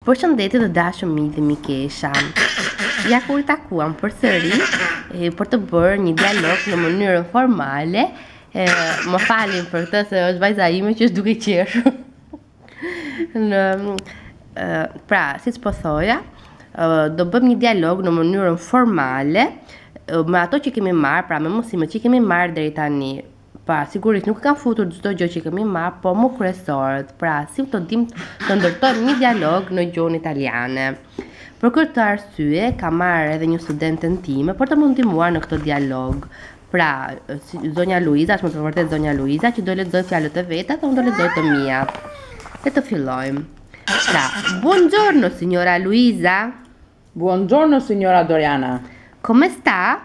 Përshëndetje të dashur miq dhe mikesha. Ja ku i takuam përsëri për të bërë një dialog në mënyrën formale. Më falin për këtë se është vajza ime që është duke qeshur. Pra, siç po thoja, do bëjmë një dialog në mënyrën formale me ato që kemi marrë, pra me mësimet që kemi marrë deri tani. Pra, sigurisht nuk kam futur çdo gjë që kemi marrë, po më kryesorët. Pra, si të dim të ndërtojmë një dialog në gjuhën italiane. Për këtë arsye, kam marrë edhe një studenten time për të më ndihmuar në këtë dialog. Pra, zonja Luiza, është më të vërtet zonja Luiza, që do lexoj fjalët e veta dhe unë do lexoj të mia. Le të fillojmë. Pra, buongiorno signora Luisa. Buongiorno signora Doriana. Come sta?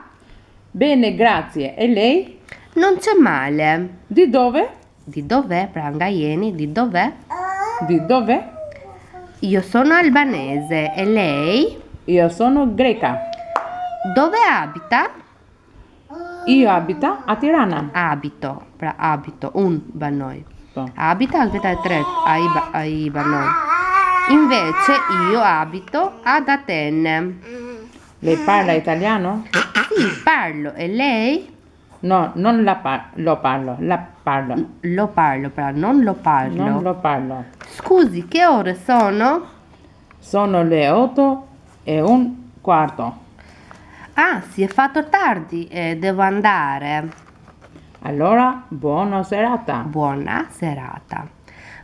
Bene, grazie. E lei? Non c'è male. Di dove? Di dov'è? Pra, nga jeni, di dov'è? Di dove? Io sono albanese e lei? Io sono greca. Dove abita? Io abito a Tirana. Abito, pra abito, un banoj. Po. Abita aspetta tre, ai banoj. Invece io abito ad Atene. Lei parla italiano? Sì, parlo. E lei? No, non lo parlo, la parlo. Lo parlo, però non lo parlo. Non lo parlo. Scusi, che ore sono? Sono le 8:15. Ah, si è fatto tardi e devo andare. Allora, buona serata. Buona serata.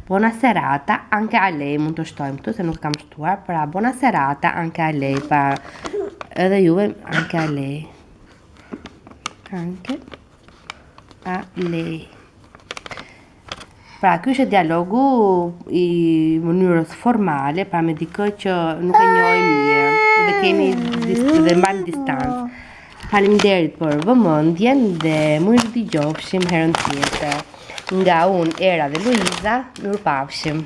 Buona serata anche a lei, mund të shtojmë këtu se nuk kam shtuar, pra buona serata anche a lei, pra edhe juve anche a lei. Anche a lei. Pra, ky është dialogu i mënyrës formale, pra me dikë që nuk e njohim mirë dhe kemi dhe mbajmë distancë. Faleminderit për vëmendjen dhe më rigjofshim herën tjetër. Nga unë Era dhe Luiza, mirupafshim.